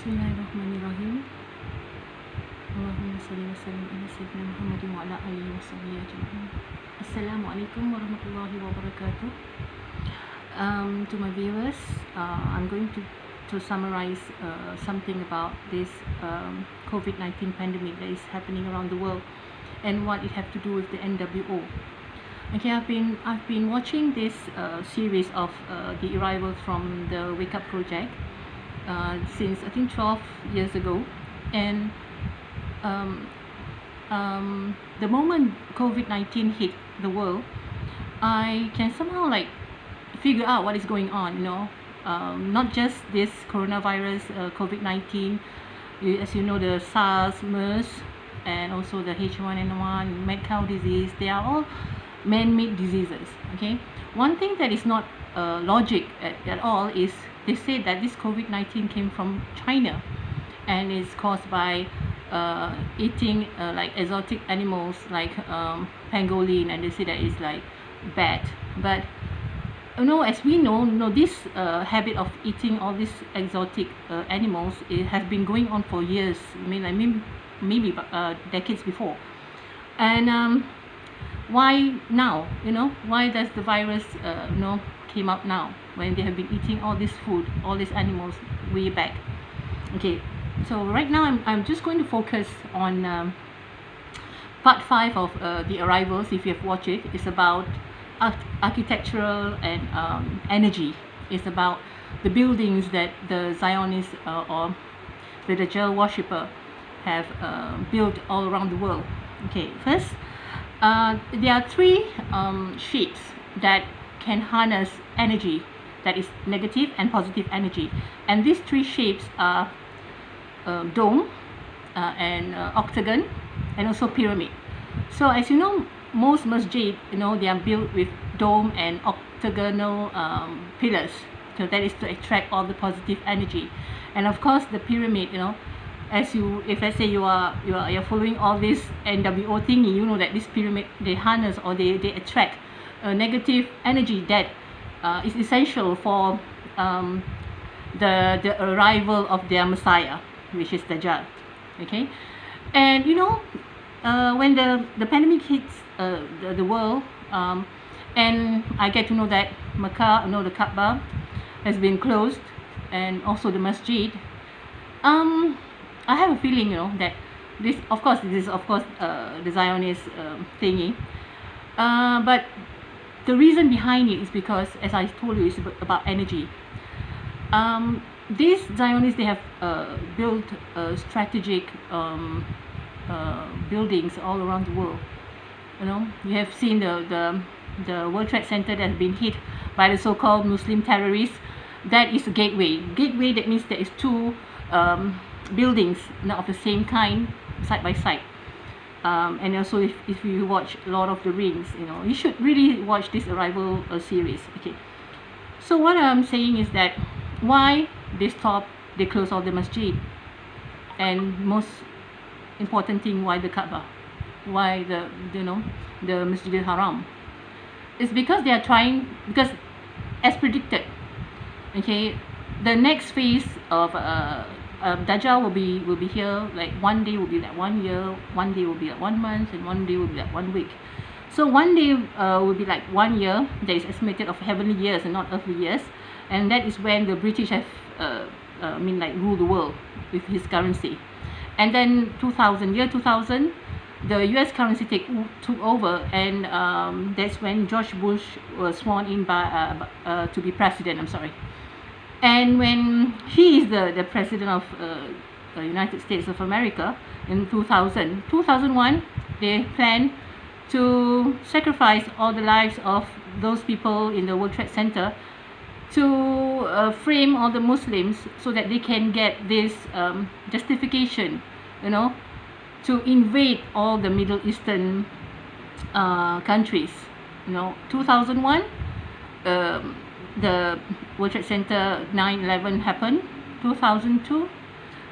Bismillahirrahmanirrahim. Allahumma salli wa sallim ala sayyidina Muhammadin wa ala alihi wa sahbihi ajma'in. Assalamualaikum warahmatullahi wabarakatuh. To my viewers, I'm going to summarize something about this Covid-19 pandemic that is happening around the world and what it have to do with the NWO. Okay, I've been watching this series of the arrival from the Wake Up Project since I think 12 years ago, and the moment COVID-19 hit the world, I can somehow like figure out what is going on, not just this coronavirus, COVID-19, as you know, the SARS, MERS, and also the H1N1, mad cow disease. They are all man-made diseases. Okay, one thing that is not logic at all is they say that this COVID-19 came from China and is caused by eating like exotic animals like pangolin, and they say that it's like bad. But as we know, this habit of eating all these exotic animals, it has been going on for years. Maybe decades before. And why now? Why does the virus came out now when they have been eating all this food, all these animals way back? Okay, so right now I'm just going to focus on part 5 of the arrivals. If you have watched it, it's about architectural and energy. It's about the buildings that the Zionists or the Dajjal worshipper have built all around the world. Okay, first, there are 3 shapes that can harness energy, that is negative and positive energy, and these 3 shapes are dome, and octagon, and also pyramid. So as you know, most masjid, they are built with dome and octagonal pillars, so that is to attract all the positive energy. And of course the pyramid, if let's say you're following all this NWO thingy, you know that this pyramid, they harness or they attract negative energy that is essential for the arrival of their Messiah, which is Dajjal. Okay, and when the pandemic hits the world, and I get to know that Mecca, the Kaaba has been closed, and also the masjid. I have a feeling, that this is of course the Zionist thingy, but the reason behind it is because, as I told you, it's about energy. These Zionists, they have built strategic buildings all around the world. You have seen the World Trade Center that has been hit by the so-called Muslim terrorists. That is a gateway. Gateway, that means there is 2 buildings of the same kind side by side. And also, if you watch Lord of the Rings, you should really watch this Arrival series. Okay, so what I'm saying is that why they close all the masjid, and most important thing, why the Kaaba, why the Masjidil Haraam? It's because they are trying, because as predicted, okay, the next phase of Dajjal will be here. Like one day will be like 1 year, one day will be like 1 month, and one day will be like 1 week. So one day will be like 1 year. That is estimated of heavenly years and not earthly years, and that is when the British have rule the world with his currency. And then 2000, the US currency took over, and that's when George Bush was sworn in to be president. And when he is the president of the United States of America in 2001, they planned to sacrifice all the lives of those people in the World Trade Center to frame all the Muslims, so that they can get this justification, to invade all the Middle Eastern countries. 2001, the World Trade Center 9/11 happened. 2002,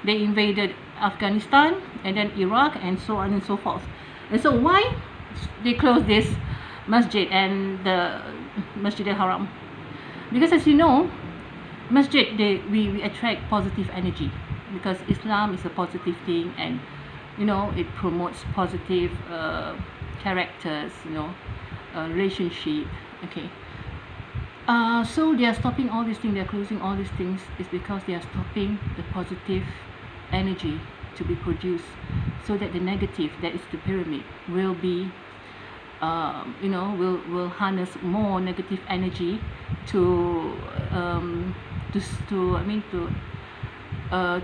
they invaded Afghanistan, and then Iraq, and so on and so forth. And so why they closed this masjid and the Masjidil Haraam? Because as you know, masjid, we attract positive energy. because Islam is a positive thing, and it promotes positive characters, relationship. Okay. So they are stopping all these things, they are closing all these things, is because they are stopping the positive energy to be produced, so that the negative, that is the pyramid, will be will harness more negative energy to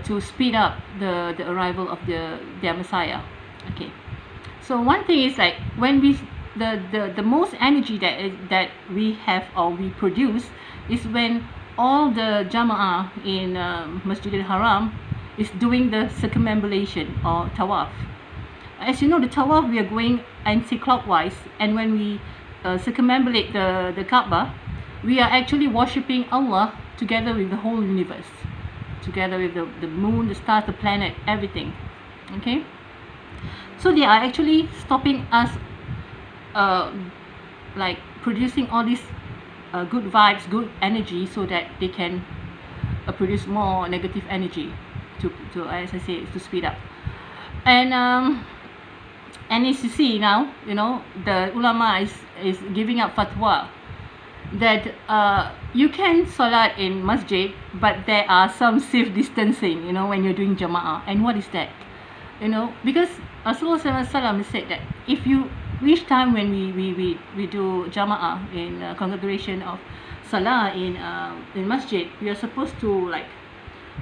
to speed up the arrival of their Messiah. Okay. So one thing is, like, when we the most energy that we have or we produce is when all the Jama'ah in Masjidil Haraam is doing the circumambulation or tawaf. As you know, the tawaf, we are going anti-clockwise, and when we circumambulate the Kaaba, we are actually worshipping Allah together with the whole universe, together with the moon, the stars, the planet, everything. Okay. So they are actually stopping us, like producing all these good vibes, good energy, so that they can produce more negative energy to as I say, to speed up. And as you see now, the ulama is giving up fatwa that you can salat in masjid, but there are some safe distancing, when you're doing jama'ah. And what is that? Because Rasulullah SAW said that if you, each time when we do jama'ah in congregation of salah in masjid, we are supposed to, like,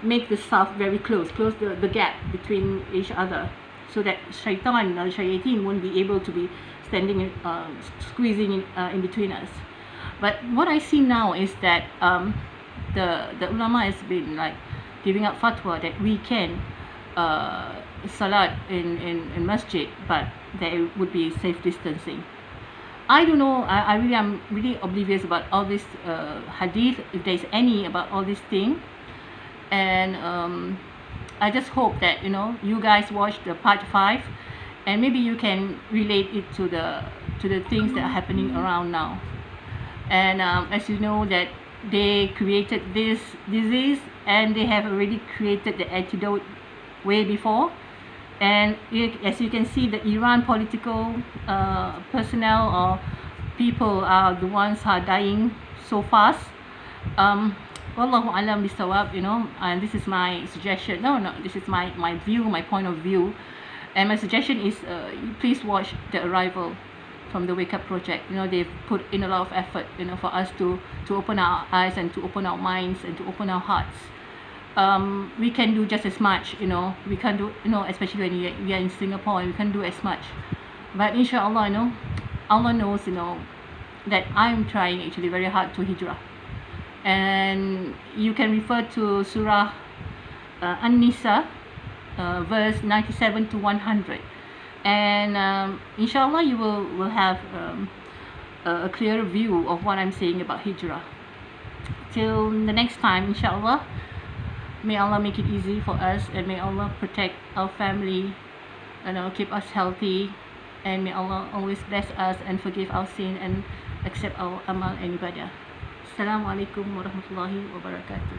make the saf very close the gap between each other, so that shayateen won't be able to be standing squeezing in between us. But what I see now is that the ulama has been, like, giving up fatwa that we can salat in masjid, but there would be safe distancing. I don't know, I really am really oblivious about all this hadith, if there is any, about all this thing. And I just hope that you guys watch the part 5, and maybe you can relate it to the things that are happening around now. And as you know, that they created this disease, and they have already created the antidote way before. And as you can see, the Iran political personnel or people are the ones who are dying so fast. Wallahu alam bisawab, and this is my suggestion. No, this is my view, my point of view. And my suggestion is, please watch The Arrival from the Wake Up Project. They've put in a lot of effort, for us to open our eyes, and to open our minds, and to open our hearts. We can do just as much, we can do, especially when we are in Singapore, and we can do as much. But inshallah, Allah knows, that I'm trying actually very hard to hijrah. And you can refer to Surah An-Nisa, verse 97 to 100. And inshallah, you will have a clearer view of what I'm saying about hijrah. Till the next time, inshallah, may Allah make it easy for us, and may Allah protect our family, and keep us healthy, and may Allah always bless us and forgive our sin and accept our amal and ibadah. Assalamualaikum warahmatullahi wabarakatuh.